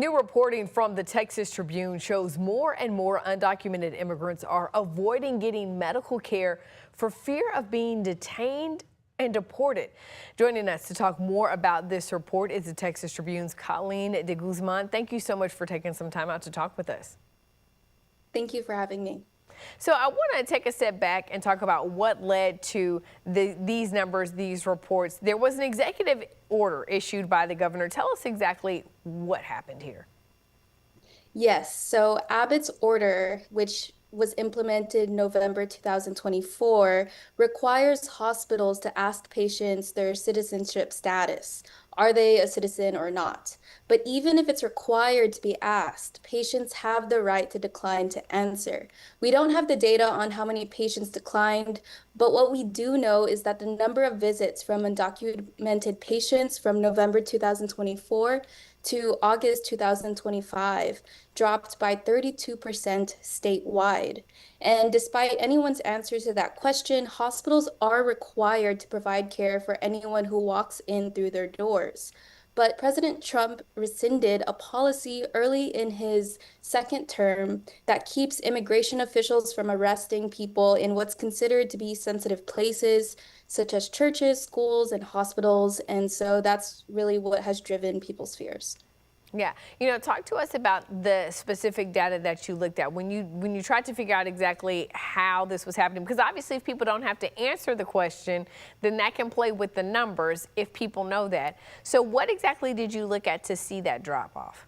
New reporting from the Texas Tribune shows more and more undocumented immigrants are avoiding getting medical care for fear of being detained and deported. Joining us to talk more about this report is the Texas Tribune's Colleen de Guzman. Thank you so much for taking some time out to talk with us. Thank you for having me. So I want to take a step back and talk about what led to these numbers, these reports. There was an executive order issued by the governor. Tell us exactly what happened here. Yes, so Abbott's order, which was implemented November 2024, requires hospitals to ask patients their citizenship status. Are they a citizen or not? But even if it's required to be asked, patients have the right to decline to answer. We don't have the data on how many patients declined, but what we do know is that the number of visits from undocumented patients from November 2024 to August 2025 dropped by 32% statewide. And despite anyone's answer to that question, hospitals are required to provide care for anyone who walks in through their doors. But President Trump rescinded a policy early in his second term that keeps immigration officials from arresting people in what's considered to be sensitive places, such as churches, schools, and hospitals. And so that's really what has driven people's fears. Yeah, talk to us about the specific data that you looked at when you tried to figure out exactly how this was happening, because obviously if people don't have to answer the question, then that can play with the numbers if people know that. So what exactly did you look at to see that drop off?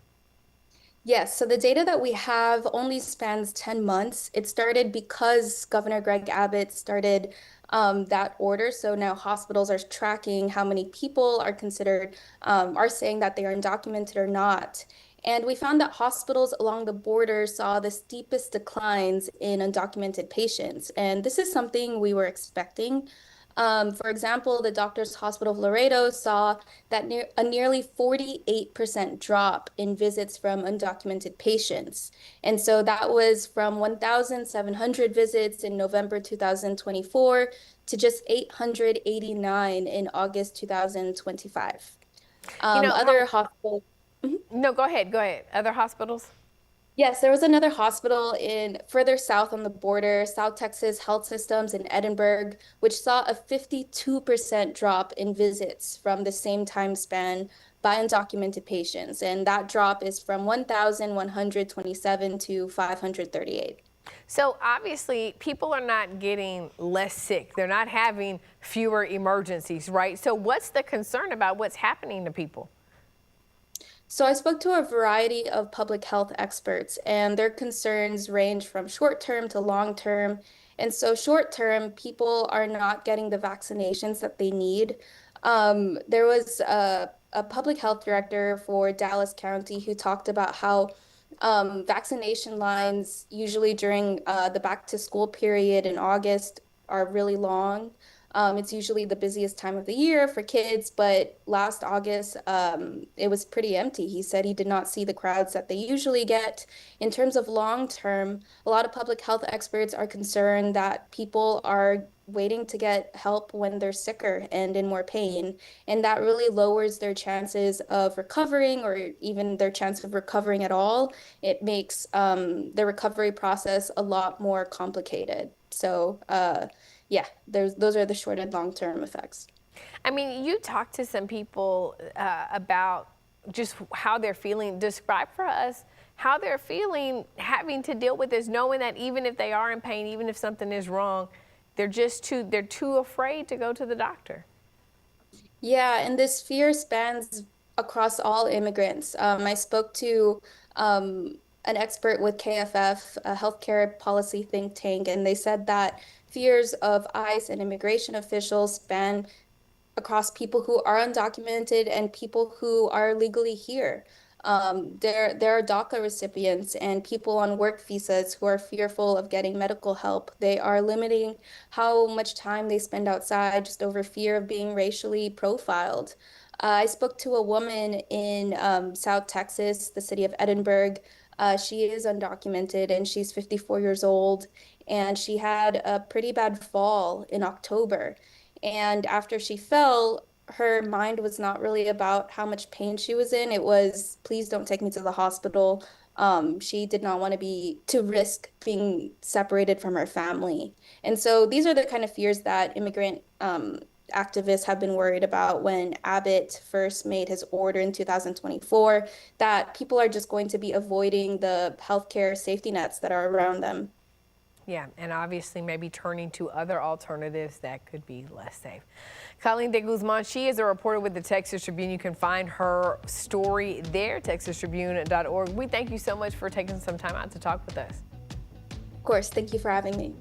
Yes, so the data that we have only spans 10 months. It started because Governor Greg Abbott started that order. So now hospitals are tracking how many people are considered, are saying that they are undocumented or not. And we found that hospitals along the border saw the steepest declines in undocumented patients. And this is something we were expecting. For example, the Doctors Hospital of Laredo saw that a nearly 48% drop in visits from undocumented patients. And so that was from 1,700 visits in November 2024 to just 889 in August 2025. Other hospitals. No, go ahead. Other hospitals? Yes, there was another hospital in further south on the border, South Texas Health Systems in Edinburgh, which saw a 52% drop in visits from the same time span by undocumented patients. And that drop is from 1,127 to 538. So obviously people are not getting less sick. They're not having fewer emergencies, right? So what's the concern about what's happening to people? So I spoke to a variety of public health experts, and their concerns range from short-term to long-term. And so short-term, people are not getting the vaccinations that they need. There was a public health director for Dallas County who talked about how vaccination lines, usually during the back-to-school period in August, are really long. It's usually the busiest time of the year for kids, but last August, it was pretty empty. He said he did not see the crowds that they usually get. In terms of long term, a lot of public health experts are concerned that people are waiting to get help when they're sicker and in more pain, and that really lowers their chances of recovering or even their chance of recovering at all. It makes the recovery process a lot more complicated. So, yeah, those are the short and long-term effects. I mean, you talked to some people about just how they're feeling. Describe for us how they're feeling having to deal with this, knowing that even if they are in pain, even if something is wrong, they're too afraid to go to the doctor. Yeah, and this fear spans across all immigrants. I spoke to an expert with KFF, a healthcare policy think tank, and they said that fears of ICE and immigration officials span across people who are undocumented and people who are legally here. There are DACA recipients and people on work visas who are fearful of getting medical help. They are limiting how much time they spend outside just over fear of being racially profiled. I spoke to a woman in South Texas, the city of Edinburgh. She is undocumented and she's 54 years old, and she had a pretty bad fall in October. And after she fell, her mind was not really about how much pain she was in. It was, please don't take me to the hospital. She did not want to risk being separated from her family. And so these are the kind of fears that immigrant activists have been worried about when Abbott first made his order in 2024, that people are just going to be avoiding the healthcare safety nets that are around them. Yeah, and obviously maybe turning to other alternatives that could be less safe. Colleen de Guzman, she is a reporter with the Texas Tribune. You can find her story there, texastribune.org. We thank you so much for taking some time out to talk with us. Of course, thank you for having me.